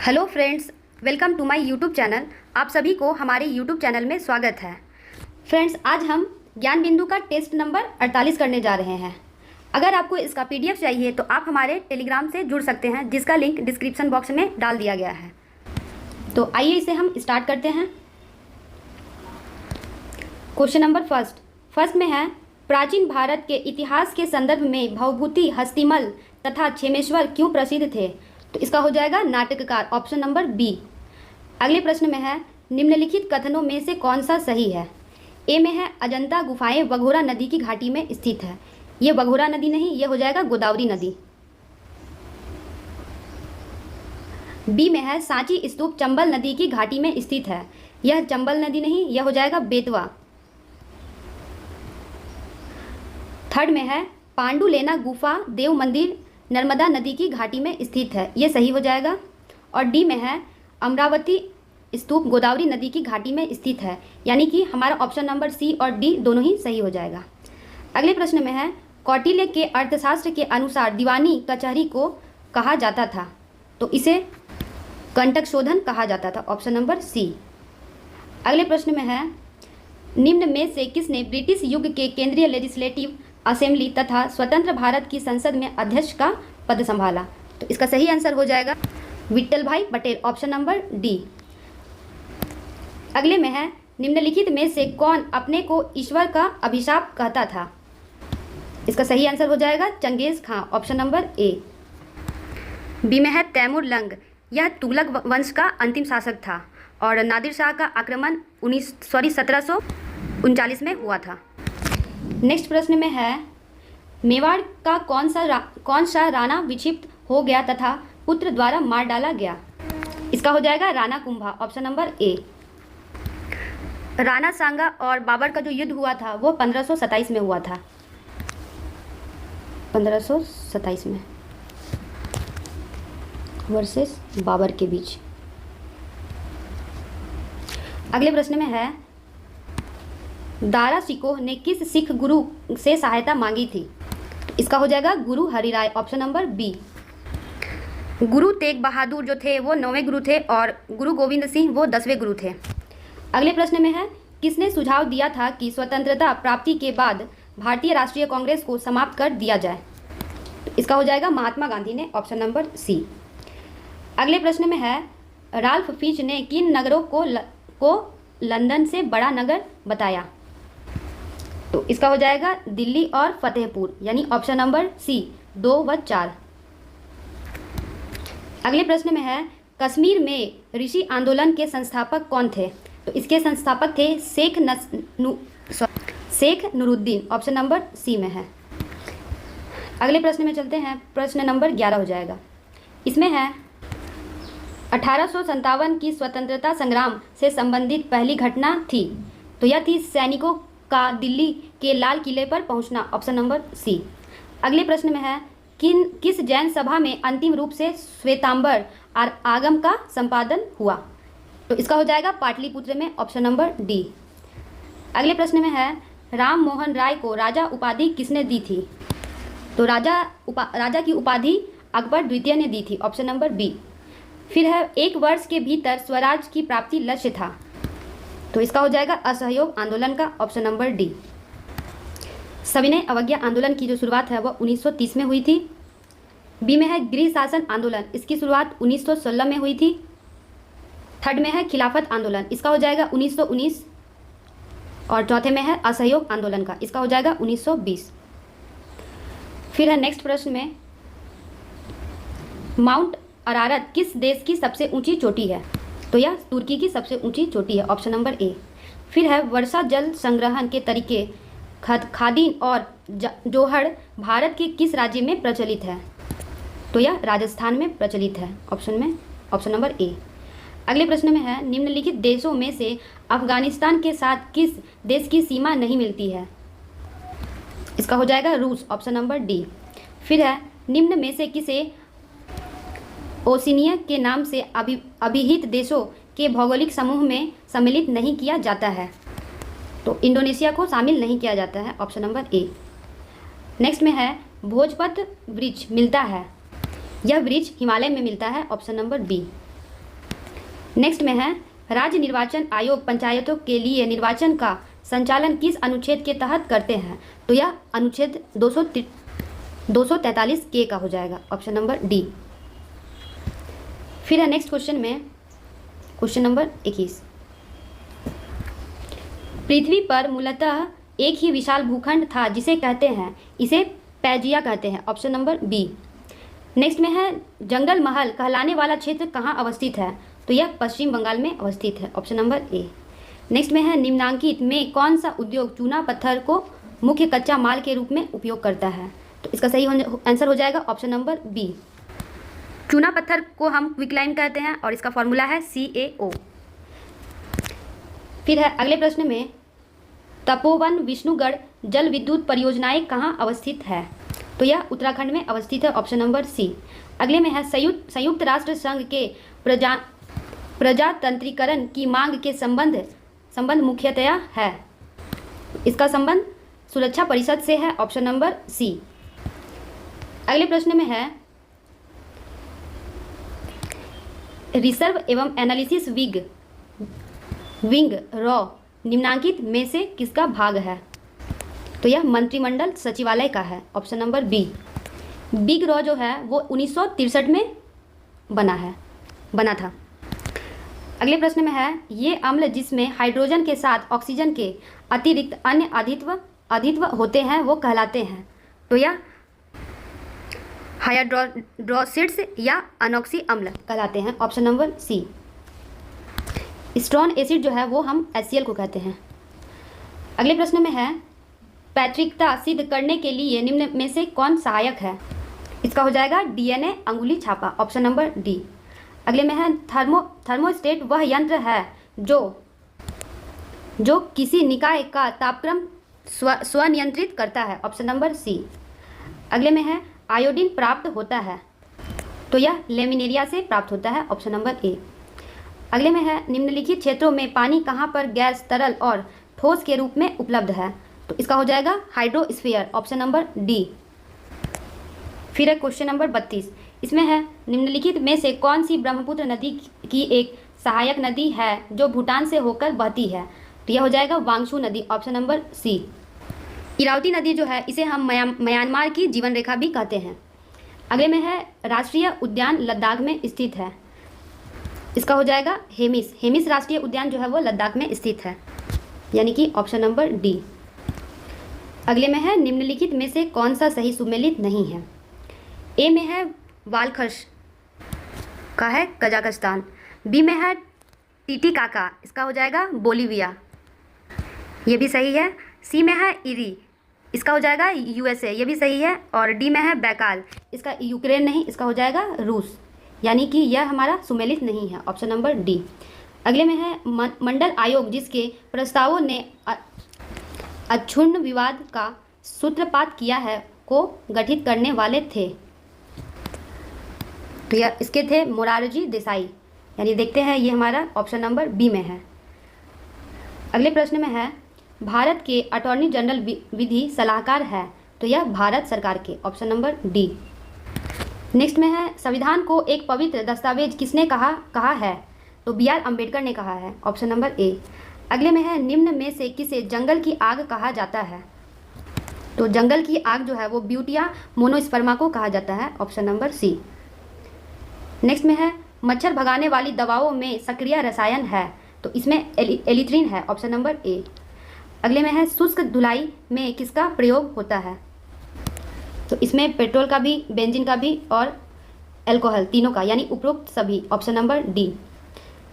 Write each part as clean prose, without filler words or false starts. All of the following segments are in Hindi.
Hello friends, welcome to my YouTube channel. आप सभी को हमारे यूट्यूब चैनल में स्वागत है। फ्रेंड्स, आज हम ज्ञान बिंदु का टेस्ट नंबर 48 करने जा रहे हैं। अगर आपको इसका पीडीएफ चाहिए तो आप हमारे टेलीग्राम से जुड़ सकते हैं, जिसका लिंक डिस्क्रिप्शन बॉक्स में डाल दिया गया है। तो आइए इसे हम स्टार्ट करते हैं। क्वेश्चन नंबर फर्स्ट में है, प्राचीन भारत के इतिहास के संदर्भ में भवभूति, हस्तिमल तथा क्षेमेश्वर क्यों प्रसिद्ध थे? तो इसका हो जाएगा नाटककार, ऑप्शन नंबर बी। अगले प्रश्न में है, निम्नलिखित कथनों में से कौन सा सही है? ए में है, अजंता गुफाएं बघोरा नदी की घाटी में स्थित है। ये बघोरा नदी नहीं, ये हो जाएगा गोदावरी नदी। बी में है, सांची स्तूप चंबल नदी की घाटी में स्थित है। यह चंबल नदी नहीं, यह हो जाएगा बेतवा। थर्ड में है, पांडुलेना गुफा देव मंदिर नर्मदा नदी की घाटी में स्थित है। ये सही हो जाएगा। और डी में है, अमरावती स्तूप गोदावरी नदी की घाटी में स्थित है। यानी कि हमारा ऑप्शन नंबर सी और डी दोनों ही सही हो जाएगा। अगले प्रश्न में है, कौटिल्य के अर्थशास्त्र के अनुसार दीवानी कचहरी को कहा जाता था। तो इसे कंटक शोधन कहा जाता था, ऑप्शन नंबर सी। अगले प्रश्न में है, निम्न में से किसने ब्रिटिश युग के केंद्रीय लेजिस्लेटिव असेंबली तथा स्वतंत्र भारत की संसद में अध्यक्ष का पद संभाला? तो इसका सही आंसर हो जाएगा विट्ठल भाई पटेल, ऑप्शन नंबर डी। अगले में है, निम्नलिखित में से कौन अपने को ईश्वर का अभिशाप कहता था? इसका सही आंसर हो जाएगा Changez Khan, option number A. B में है, तैमूर लंग। यह तुगलक वंश का अंतिम शासक था और नादिर शाह का आक्रमण 1739 में हुआ था। नेक्स्ट प्रश्न में है, मेवाड़ का कौन सा राणा विक्षिप्त हो गया तथा पुत्र द्वारा मार डाला गया? इसका हो जाएगा Rana Kumbha, option number A. Rana Sanga और बाबर का जो युद्ध हुआ था वो 1527 में हुआ था, 1527 में वर्सेस बाबर के बीच। अगले प्रश्न में है, दारा शिकोह ने किस सिख गुरु से सहायता मांगी थी? इसका हो जाएगा गुरु Harirai, option number B. Guru Tegh Bahadur जो थे वो 9वें गुरु थे और गुरु गोविंद सिंह वो 10वें गुरु थे। अगले प्रश्न में है, किसने सुझाव दिया था कि स्वतंत्रता प्राप्ति के बाद भारतीय राष्ट्रीय कांग्रेस को समाप्त कर दिया जाए? इसका हो जाएगा महात्मा गांधी ने, ऑप्शन नंबर सी। अगले प्रश्न में है, राल्फ फिच ने किन नगरों को लंदन से बड़ा नगर बताया? तो इसका हो जाएगा दिल्ली और फतेहपुर, यानी ऑप्शन नंबर सी 2 व 4। अगले प्रश्न में है, कश्मीर में ऋषि आंदोलन के संस्थापक कौन थे? तो इसके संस्थापक थे Sheikh Nuruddin, option number C में है। अगले प्रश्न में चलते हैं, प्रश्न नंबर 11 हो जाएगा। इसमें है, 1857 की स्वतंत्रता संग्राम से संबंधित पहली घटना थी। तो यह थी सैनिकों का दिल्ली के लाल किले पर पहुंचना, ऑप्शन नंबर सी। अगले प्रश्न में है, किस जैन सभा में अंतिम रूप से श्वेतांबर आगम का संपादन हुआ? तो इसका हो जाएगा पाटलिपुत्र में, ऑप्शन नंबर डी। अगले प्रश्न में है, राम मोहन राय को राजा उपाधि किसने दी थी? तो राजा की उपाधि अकबर द्वितीय ने दी थी, ऑप्शन नंबर बी। फिर है, 1 वर्ष के भीतर स्वराज की प्राप्ति लक्ष्य था। तो इसका हो जाएगा असहयोग आंदोलन का, ऑप्शन नंबर डी। सविनय अवज्ञा आंदोलन की जो शुरुआत है वह 1930 में हुई थी। बी में है, गृह शासन आंदोलन, इसकी शुरुआत 1916 में हुई थी। थर्ड में है, खिलाफत आंदोलन, इसका हो जाएगा 1919। और चौथे में है, असहयोग आंदोलन का, इसका हो जाएगा 1920। फिर है नेक्स्ट प्रश्न में, माउंट अरारत किस देश की सबसे ऊंची चोटी है? तो यह तुर्की की सबसे ऊंची चोटी है, ऑप्शन नंबर ए। फिर है, वर्षा जल संग्रहण के तरीके खादीन और जोहड़ भारत के किस राज्य में प्रचलित है? तो यह राजस्थान में प्रचलित है, ऑप्शन नंबर ए। अगले प्रश्न में है, निम्नलिखित देशों में से अफगानिस्तान के साथ किस देश की सीमा नहीं मिलती है? इसका हो जाएगा रूस, ऑप्शन नंबर डी। फिर है, निम्न में से किसे ओशिनिया के नाम से अभिहित देशों के भौगोलिक समूह में सम्मिलित नहीं किया जाता है? तो इंडोनेशिया को शामिल नहीं किया जाता है, ऑप्शन नंबर ए। नेक्स्ट में है, भोजपत्र वृक्ष मिलता है, यह वृक्ष हिमालय में मिलता है, ऑप्शन नंबर बी। नेक्स्ट में है राज्य निर्वाचन आयोग पंचायतों के लिए निर्वाचन का संचालन किस अनुच्छेद के तहत करते हैं? तो यह अनुच्छेद 243 के का हो जाएगा, ऑप्शन नंबर डी। फिर है नेक्स्ट क्वेश्चन में क्वेश्चन नंबर 21। पृथ्वी पर मूलतः एक ही विशाल भूखंड था जिसे कहते हैं, इसे पैजिया कहते हैं, ऑप्शन नंबर बी। नेक्स्ट में है जंगल महल कहलाने वाला क्षेत्र कहाँ अवस्थित है? तो यह पश्चिम बंगाल में अवस्थित है, ऑप्शन नंबर ए। नेक्स्ट में है निम्नांकित में कौन सा उद्योग चूना पत्थर को मुख्य कच्चा माल के रूप में उपयोग करता है? तो इसका सही आंसर हो जाएगा ऑप्शन नंबर बी। चूना पत्थर को हम क्विकलाइम कहते हैं और इसका फॉर्मूला है CaO। फिर है अगले प्रश्न में तपोवन विष्णुगढ़ जल विद्युत परियोजनाएं कहाँ अवस्थित है? तो यह उत्तराखंड में अवस्थित है, ऑप्शन नंबर सी। अगले में है संयुक्त राष्ट्र संघ के प्रजातंत्रीकरण की मांग के संबंध मुख्यतया है, इसका संबंध सुरक्षा परिषद से है, ऑप्शन नंबर सी। अगले प्रश्न में है रिसर्व एवं एनालिसिस विंग रॉ निम्नांकित में से किसका भाग है? तो यह मंत्रिमंडल सचिवालय का है, ऑप्शन नंबर बी। बिग रॉ जो है वो 1963 में बना था। अगले प्रश्न में है ये अम्ल जिसमें हाइड्रोजन के साथ ऑक्सीजन के अतिरिक्त अन्य अधित्व होते हैं वो कहलाते हैं? तो यह हाइड्रोसिड्स या अनोक्सी अम्ल कहलाते हैं, ऑप्शन नंबर सी। स्ट्रॉन एसिड जो है वो हम HCl को कहते हैं। अगले प्रश्न में है पैतृकता सिद्ध करने के लिए निम्न में से कौन सहायक है? इसका हो जाएगा DNA अंगुली छापा, ऑप्शन नंबर डी। अगले में है थर्मोस्टेट वह यंत्र है जो किसी निकाय का तापक्रम स्वनियंत्रित करता है, ऑप्शन नंबर सी। अगले में है आयोडीन प्राप्त होता है, तो यह लेमिनेरिया से प्राप्त होता है, ऑप्शन नंबर ए। अगले में है निम्नलिखित क्षेत्रों में पानी कहाँ पर गैस, तरल और ठोस के रूप में उपलब्ध है? तो इसका हो जाएगा हाइड्रोस्फीयर, ऑप्शन नंबर डी। फिर है क्वेश्चन नंबर 32। इसमें है निम्नलिखित में से कौन सी ब्रह्मपुत्र नदी की एक सहायक नदी है जो भूटान से होकर बहती है? तो यह हो जाएगा वांगशू नदी, ऑप्शन नंबर सी। इरावती नदी जो है इसे हम म्यांमार की जीवन रेखा भी कहते हैं। अगले में है राष्ट्रीय उद्यान लद्दाख में स्थित है, इसका हो जाएगा हेमिस राष्ट्रीय उद्यान जो है वो लद्दाख में स्थित है, यानी कि ऑप्शन नंबर डी। अगले में है निम्नलिखित में से कौन सा सही सुमेलित नहीं है? ए में है वालखश का है कजाकिस्तान, बी में है टीटीकाका, इसका हो जाएगा बोलीविया, ये भी सही है। सी में है इरी, इसका हो जाएगा USA, ये भी सही है। और डी में है बैकाल, इसका यूक्रेन नहीं, इसका हो जाएगा रूस, यानी कि यह हमारा सुमेलित नहीं है, ऑप्शन नंबर डी। अगले में है मंडल आयोग जिसके प्रस्तावों ने अक्षुण्ण विवाद का सूत्रपात किया है को गठित करने वाले थे? तो यह इसके थे मोरारजी देसाई, यानी देखते हैं ये हमारा ऑप्शन नंबर बी में है। अगले प्रश्न में है भारत के अटॉर्नी जनरल विधि सलाहकार है? तो यह भारत सरकार के, ऑप्शन नंबर डी। नेक्स्ट में है संविधान को एक पवित्र दस्तावेज किसने कहा है? तो BR अम्बेडकर ने कहा है, ऑप्शन नंबर ए। अगले में है निम्न में से किसे जंगल की आग कहा जाता है? तो जंगल की आग जो है वो ब्यूटिया मोनोस्पर्मा को कहा जाता है, ऑप्शन नंबर सी। नेक्स्ट में है मच्छर भगाने वाली दवाओं में सक्रिय रसायन है? तो इसमें एलिथ्रिन है, ऑप्शन नंबर ए। अगले में है शुष्क धुलाई में किसका प्रयोग होता है? तो इसमें पेट्रोल का भी, बेंजीन का भी और अल्कोहल तीनों का, यानी उपरोक्त सभी, ऑप्शन नंबर डी।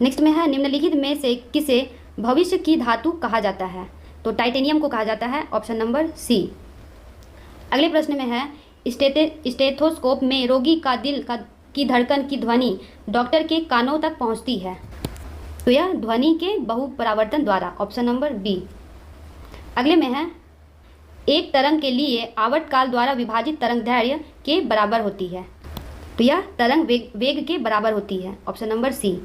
नेक्स्ट में है निम्नलिखित में से किसे भविष्य की धातु कहा जाता है? तो टाइटेनियम को कहा जाता है, ऑप्शन नंबर सी। अगले प्रश्न में है स्टेथोस्कोप में रोगी का दिल की धड़कन की ध्वनि डॉक्टर के कानों तक पहुंचती है? तो यह ध्वनि के बहुपरावर्तन द्वारा, ऑप्शन नंबर बी। अगले में है एक तरंग के लिए आवर्तकाल द्वारा विभाजित तरंग दैर्घ्य के बराबर होती है? तो यह तरंग वेग के बराबर होती है, ऑप्शन नंबर सी।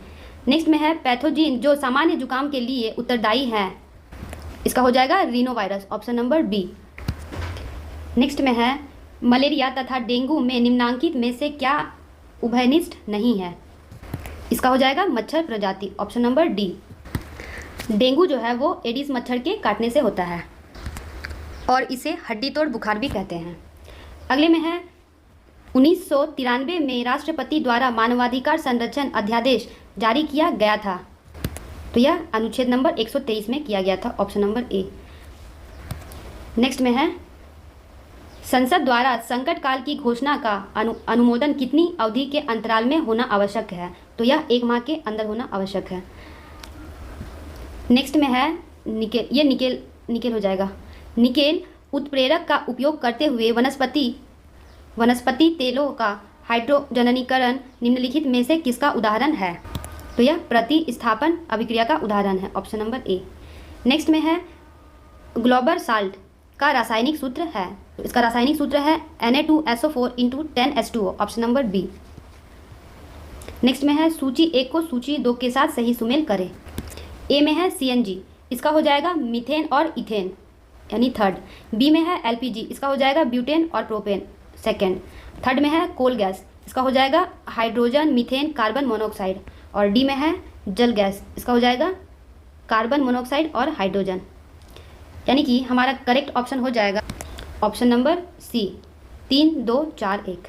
नेक्स्ट में है पैथोजिन जो सामान्य जुकाम के लिए उत्तरदायी है? इसका हो जाएगा रीनोवायरस, ऑप्शन नंबर बी। नेक्स्ट में है मलेरिया तथा डेंगू में निम्नांकित में से क्या उभयनिष्ठ नहीं है? इसका हो जाएगा मच्छर प्रजाति, ऑप्शन नंबर डी। डेंगू जो है वो एडिस मच्छर के काटने से होता है और इसे हड्डी तोड़ बुखार भी कहते हैं। अगले में है 1993 में राष्ट्रपति द्वारा मानवाधिकार संरक्षण अध्यादेश जारी किया गया था। तो यह अनुच्छेद नंबर 123 में किया गया था, ऑप्शन नंबर ए। नेक्स्ट में है संसद द्वारा संकट काल की घोषणा का अनुमोदन कितनी अवधि के अंतराल में होना आवश्यक है? तो यह 1 माह के अंदर होना आवश्यक है। नेक्स्ट में है निकेल, ये निकेल हो जाएगा। निकेल उत्प्रेरक का उपयोग करते हुए वनस्पति तेलों का हाइड्रोजनीकरण निम्नलिखित में से किसका उदाहरण है? तो यह प्रतिस्थापन अभिक्रिया का उदाहरण है, ऑप्शन नंबर ए। नेक्स्ट में है ग्लोबल साल्ट का रासायनिक सूत्र है। तो इसका रासायनिक सूत्र है Na2SO4 × 10H2O, option number B. Next में है सूची 1 को सूची 2 के साथ सही सुमेल करें। ए में है CNG, इसका हो जाएगा मीथेन और इथेन यानी थर्ड। बी में है LPG, इसका हो जाएगा ब्यूटेन और प्रोपेन सेकेंड। थर्ड में है कोल गैस, इसका हो जाएगा हाइड्रोजन मीथेन कार्बन मोनोऑक्साइड। और डी में है जल गैस, इसका हो जाएगा कार्बन मोनोऑक्साइड और हाइड्रोजन। यानी कि हमारा करेक्ट ऑप्शन हो जाएगा ऑप्शन नंबर सी, 3, 2, 4, 1।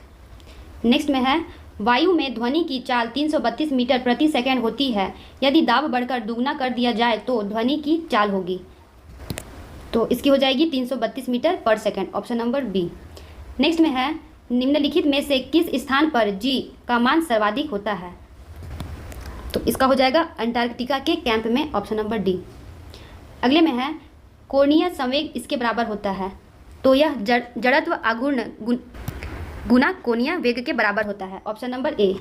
नेक्स्ट में है वायु में ध्वनि की चाल 332 मीटर प्रति सेकंड होती है। यदि दाब बढ़कर दुगना कर दिया जाए तो ध्वनि की चाल होगी। तो इसकी हो जाएगी 332 metre per second, option number B. Next में है निम्नलिखित में से किस स्थान पर G का मान सर्वाधिक होता है? तो इसका हो जाएगा अंटार्कटिका के कैंप में, ऑप्शन नंबर डी। अगले में है कोणीय संवेग इसके बराबर होता है। तो यह जड़त्व आघूर्ण गुना कोणीय वेग के बराबर होता है, ऑप्शन नंबर ए।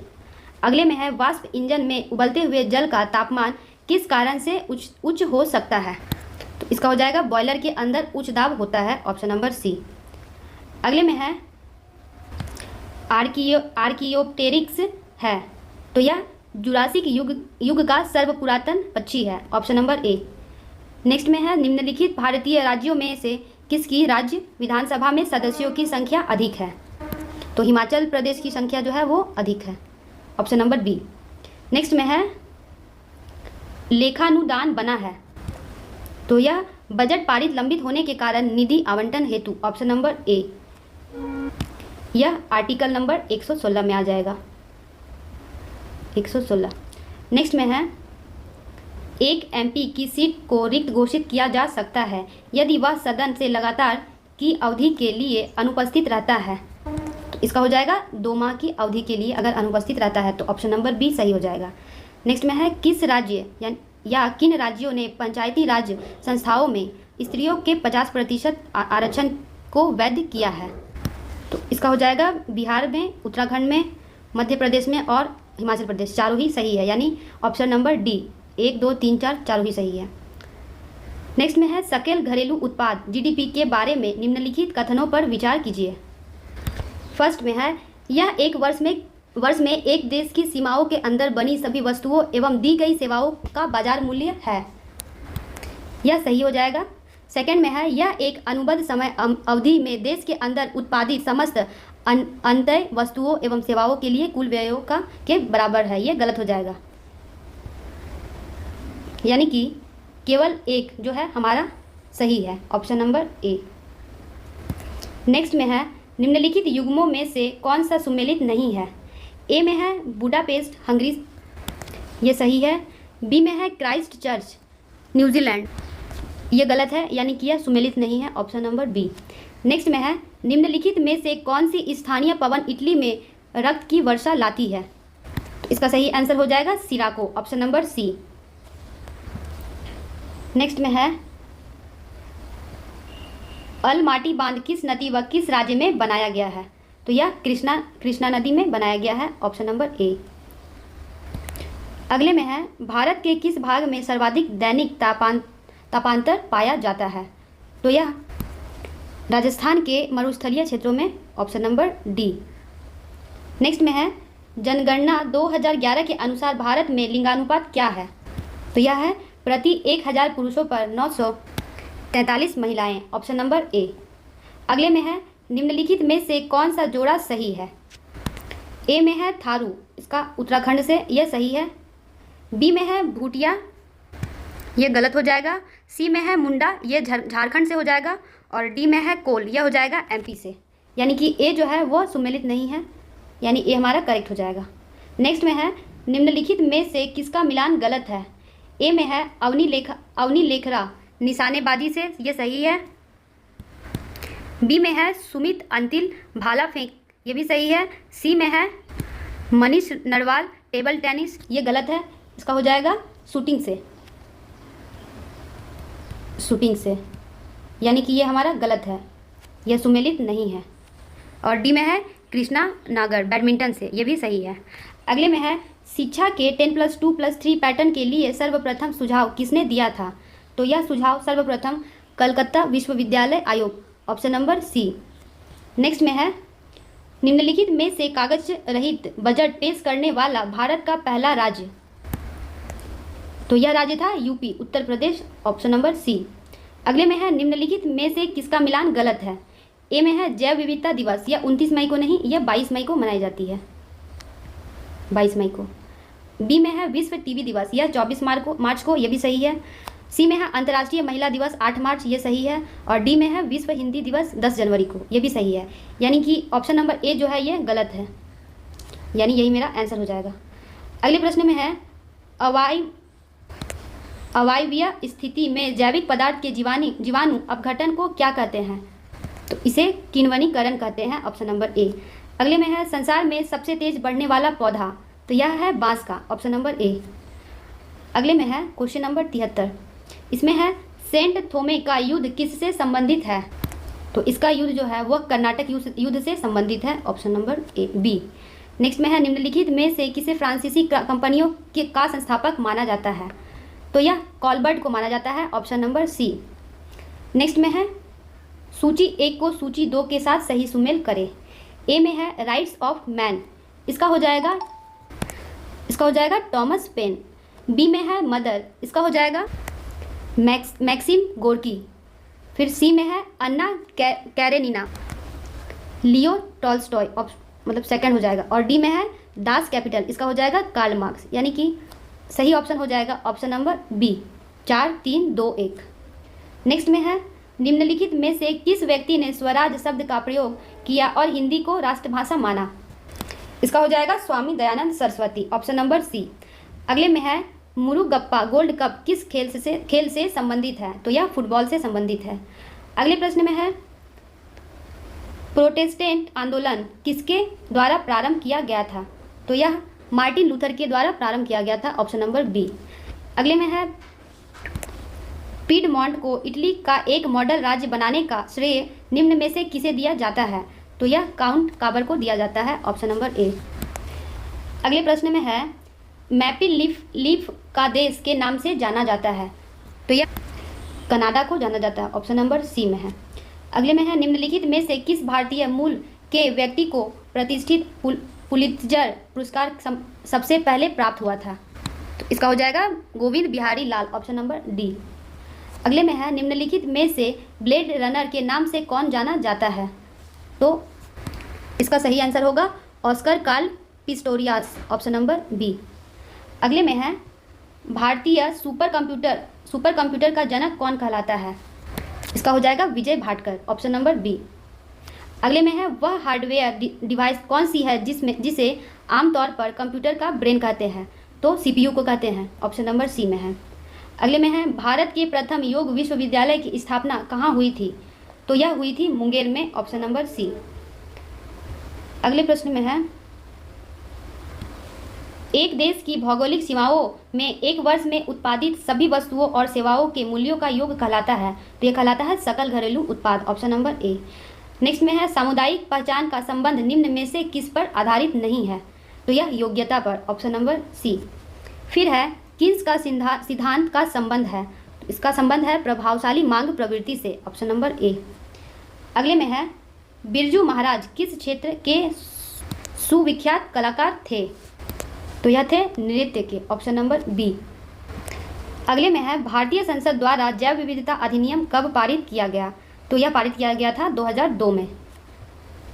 अगले में है वाष्प इंजन में उबलते हुए जल का तापमान किस कारण से उच्च हो सकता है? तो इसका हो जाएगा बॉयलर के अंदर उच्च दाब होता है, ऑप्शन नंबर सी। अगले में है आर्कियोप्टेरिक्स है। तो यह जुरासिक युग का सर्वपुरातन पक्षी है, ऑप्शन नंबर ए। नेक्स्ट में है निम्नलिखित भारतीय राज्यों में से किसकी राज्य विधानसभा में सदस्यों की संख्या अधिक है? तो हिमाचल प्रदेश की संख्या जो है वो अधिक है, ऑप्शन नंबर बी। नेक्स्ट में है लेखानुदान बना है। तो यह बजट पारित लंबित होने के कारण निधि आवंटन हेतु, ऑप्शन नंबर ए। यह आर्टिकल नंबर 116 में आ जाएगा, 116। नेक्स्ट में है एक MP की सीट को रिक्त घोषित किया जा सकता है यदि वह सदन से लगातार की अवधि के लिए अनुपस्थित रहता है। तो इसका हो जाएगा 2 माह की अवधि के लिए अगर अनुपस्थित रहता है, तो ऑप्शन नंबर बी सही हो जाएगा। नेक्स्ट में है किस राज्य या किन राज्यों ने पंचायती राज संस्थाओं में स्त्रियों के 50% आरक्षण को वैध किया है? तो इसका हो जाएगा बिहार में, उत्तराखंड में, मध्य प्रदेश में और हिमाचल प्रदेश। चारों ही सही है, यानी ऑप्शन नंबर डी, 1, 2, 3, 4 चारों ही सही है। नेक्स्ट में है सकल घरेलू उत्पाद GDP के बारे में निम्नलिखित कथनों पर विचार कीजिए। फर्स्ट में है यह एक वर्ष में एक देश की सीमाओं के अंदर बनी सभी वस्तुओं एवं दी गई सेवाओं का बाजार मूल्य है, यह सही हो जाएगा। सेकंड में है यह एक अनुबद्ध समय अवधि में देश के अंदर उत्पादित समस्त अंतः वस्तुओं एवं सेवाओं के लिए कुल व्ययों के बराबर है, यह गलत हो जाएगा। यानी कि केवल एक जो है हमारा सही है, ऑप्शन नंबर ए। नेक्स्ट में है निम्नलिखित युग्मों में से कौन सा सुमेलित नहीं है? ए में है बुडापेस्ट हंगरी, ये सही है। बी में है क्राइस्ट चर्च न्यूजीलैंड, ये गलत है, यानी कि यह सुमेलित नहीं है, ऑप्शन नंबर बी। नेक्स्ट में है निम्नलिखित में से कौन सी स्थानीय पवन इटली में रक्त की वर्षा लाती है? तो इसका सही आंसर हो जाएगा सिराको, ऑप्शन नंबर सी। नेक्स्ट में है अलमाटी बांध किस नदी व किस राज्य में बनाया गया है? तो यह कृष्णा नदी में बनाया गया है, ऑप्शन नंबर ए। अगले में है भारत के किस भाग में सर्वाधिक दैनिक तापांतर पाया जाता है? तो यह राजस्थान के मरुस्थलीय क्षेत्रों में, ऑप्शन नंबर डी। नेक्स्ट में है जनगणना 2011 के अनुसार भारत में लिंगानुपात क्या है? तो यह है प्रति 1000 पुरुषों पर 943 महिलाएं, ऑप्शन नंबर ए। अगले में है निम्नलिखित में से कौन सा जोड़ा सही है? ए में है थारू इसका उत्तराखंड से, यह सही है। बी में है भूटिया, ये गलत हो जाएगा। सी में है मुंडा, ये झारखंड से हो जाएगा। और डी में है कोल, यह हो जाएगा एमपी से। यानी कि ए जो है वो सुमेलित नहीं है, यानी ए हमारा करेक्ट हो जाएगा। नेक्स्ट में है निम्नलिखित में से किसका मिलान गलत है। ए में है अवनी लेखरा निशानेबाजी से, ये सही है। बी में है सुमित अंतिल भाला फेंक, ये भी सही है। सी में है मनीष नरवाल टेबल टेनिस, ये गलत है, इसका हो जाएगा शूटिंग से, यानी कि ये हमारा गलत है, यह सुमेलित नहीं है। और डी में है कृष्णा नागर बैडमिंटन से, ये भी सही है। अगले में है शिक्षा के 10+2+3 पैटर्न के लिए सर्वप्रथम सुझाव किसने दिया था। तो यह सुझाव सर्वप्रथम कलकत्ता विश्वविद्यालय आयोग, ऑप्शन नंबर सी। नेक्स्ट में है निम्नलिखित में से कागज रहित बजट पेश करने वाला भारत का पहला राज्य। तो यह राज्य था UP, Uttar Pradesh, option number C. अगले में है निम्नलिखित में से किसका मिलान गलत है। ए में है जैव विविधता दिवस, यह 29 मई को नहीं, यह 22 मई को मनाई जाती है, 22 मई को। बी में है विश्व टीबी दिवस, यह 24 मार्च को, यह भी सही है। सी में है अंतर्राष्ट्रीय महिला दिवस 8 मार्च, ये सही है। और डी में है विश्व हिंदी दिवस 10 जनवरी को, यह भी सही है। यानी कि ऑप्शन नंबर ए जो है ये गलत है, यानी यही मेरा आंसर हो जाएगा। अगले प्रश्न में है अवायवीय स्थिति में जैविक पदार्थ के जीवाणु अपघटन को क्या कहते हैं। तो इसे किण्वनीकरण कहते हैं, ऑप्शन नंबर ए। अगले में है संसार में सबसे तेज बढ़ने वाला पौधा, तो यह है बांस का, ऑप्शन नंबर ए। अगले में है क्वेश्चन नंबर 73, इसमें है सेंट थोमे का युद्ध किससे संबंधित है। तो इसका युद्ध जो है वह कर्नाटक युद्ध से संबंधित है, option number A B. Next में है निम्नलिखित में से किसे फ्रांसीसी कंपनियों का संस्थापक माना जाता है। तो यह कॉलबर्ट को माना जाता है, ऑप्शन नंबर सी। नेक्स्ट में है सूची 1 को सूची 2 के साथ सही सुमेल करें। ए में है राइट्स ऑफ मैन, इसका हो जाएगा टॉमस पेन। बी में है मदर, इसका हो जाएगा मैक्सिम गोर्की। फिर सी में है अन्ना कैरेनिना, लियो टॉल्स्टॉय, मतलब सेकंड हो जाएगा। और डी में है दास कैपिटल, इसका हो जाएगा कार्ल मार्क्स, यानी कि सही ऑप्शन हो जाएगा ऑप्शन नंबर बी, 4 3 2 1। नेक्स्ट में है निम्नलिखित में से किस व्यक्ति ने स्वराज शब्द का प्रयोग किया और हिंदी को राष्ट्रभाषा माना। इसका हो जाएगा Swami Dayanand Saraswati, option number C. अगले में है मुरुगप्पा गोल्ड कप किस खेल से संबंधित है। तो यह फुटबॉल से संबंधित है। अगले प्रश्न में है प्रोटेस्टेंट आंदोलन किसके द्वारा प्रारंभ किया गया था। तो यह मार्टिन लूथर के द्वारा प्रारंभ किया गया था, ऑप्शन नंबर बी। अगले में है पीडमोंट को इटली का एक मॉडल राज्य बनाने का श्रेय निम्न में से किसे दिया जाता है। तो यह काउंट काबर को दिया जाता है, ऑप्शन नंबर ए। अगले प्रश्न में है मैपिल लीफ का देश के नाम से जाना जाता है। तो यह कनाडा को जाना जाता है, ऑप्शन नंबर सी में है। अगले में है निम्नलिखित में से किस भारतीय मूल के व्यक्ति को प्रतिष्ठित पुलित्जर पुरस्कार सबसे पहले प्राप्त हुआ था। तो इसका हो जाएगा गोविंद बिहारी लाल, ऑप्शन नंबर डी। अगले में है निम्नलिखित में से ब्लेड रनर के नाम से कौन जाना जाता है। तो इसका सही आंसर होगा Oscar Carl Pistorius, option number B. अगले में है भारतीय सुपर कंप्यूटर का जनक कौन कहलाता है। इसका हो जाएगा विजय भाटकर, ऑप्शन नंबर बी। अगले में है वह हार्डवेयर डिवाइस कौन सी है जिसे आमतौर पर कंप्यूटर का ब्रेन कहते हैं। तो सीपीयू को कहते हैं, ऑप्शन नंबर सी में है। अगले में है भारत के प्रथम योग विश्वविद्यालय की स्थापना कहाँ हुई थी। तो यह हुई थी मुंगेर में, ऑप्शन नंबर सी। अगले प्रश्न में है एक देश की भौगोलिक सीमाओं में एक वर्ष में उत्पादित सभी वस्तुओं और सेवाओं के मूल्यों का योग कहलाता है। तो यह कहलाता है सकल घरेलू उत्पाद, ऑप्शन नंबर ए। नेक्स्ट में है सामुदायिक पहचान का संबंध निम्न में से किस पर आधारित नहीं है। तो यह योग्यता पर, ऑप्शन नंबर सी। फिर है किन्स का सिद्धांत का संबंध है। तो इसका संबंध है प्रभावशाली मांग प्रवृत्ति से, ऑप्शन नंबर ए। अगले में है बिरजू महाराज किस क्षेत्र के सुविख्यात कलाकार थे। तो यह थे नृत्य के, ऑप्शन नंबर बी। अगले में है भारतीय संसद द्वारा जैव विविधता अधिनियम कब पारित किया गया। तो यह पारित किया गया था 2002 में।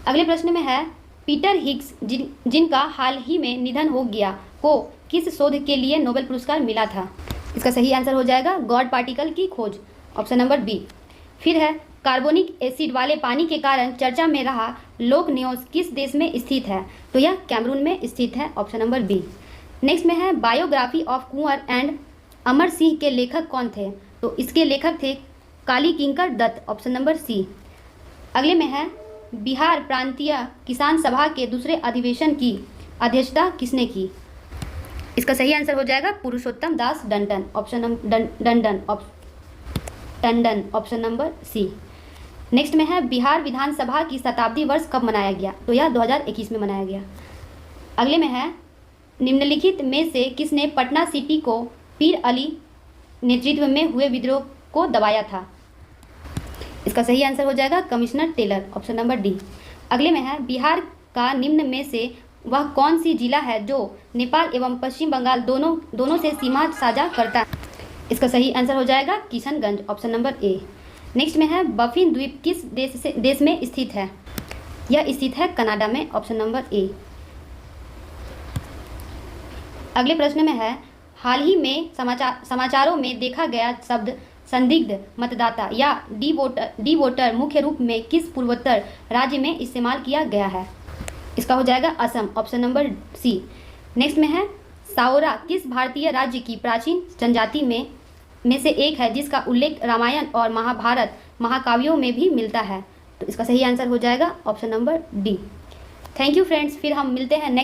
अगले प्रश्न में है पीटर हिग्स जिनका हाल ही में निधन हो गया को किस शोध के लिए नोबेल पुरस्कार मिला था? इसका सही आंसर हो जाएगा गॉड पार्टिकल की खोज, ऑप्शन नंबर बी। फिर है कार्बोनिक एसिड वाले पानी के कारण चर्चा में रहा लोक न्योस किस देश में स्थित है? तो यह कैमरून में स्थित है, ऑप्शन नंबर बी। नेक्स्ट में है biography of Kunwar and Amar Singh के लेखक कौन थे? तो इसके लेखक थे काली किंकर दत्त, ऑप्शन नंबर सी। अगले में है बिहार प्रांतीय किसान सभा के दूसरे अधिवेशन की अध्यक्षता किसने की? इसका सही आंसर हो जाएगा Purushottam Das Tandon, Tandon, option number C. Next में है बिहार विधानसभा की शताब्दी वर्ष कब मनाया गया? तो यह 2021 में मनाया गया। अगले में है निम्नलिखित में से किसने पटना सिटी को पीर अली नेतृत्व में हुए विद्रोह को दबाया था? इसका सही आंसर हो जाएगा commissioner Taylor, option number D. अगले में है बिहार का निम्न में से वह कौन सी जिला है जो नेपाल एवं पश्चिम बंगाल दोनों से सीमा साझा करता है? इसका सही आंसर हो जाएगा किशनगंज, ऑप्शन नंबर ए। नेक्स्ट में है बफिन द्वीप किस देश में स्थित है? यह स्थित है कनाडा में, ऑप्शन नंबर ए। अगले प्रश्न में है हाल ही में समाचारों में देखा गया शब्द संदिग्ध मतदाता या डी वोटर मुख्य रूप में किस पूर्वोत्तर राज्य में इस्तेमाल किया गया है? इसका हो जाएगा Assam, option number C. Next में है साओरा किस भारतीय राज्य की प्राचीन जनजाति में से एक है जिसका उल्लेख रामायण और महाभारत महाकाव्यों में भी मिलता है? तो इसका सही आंसर हो जाएगा option number D. Thank you friends, फिर हम मिलते हैं नेक्स्ट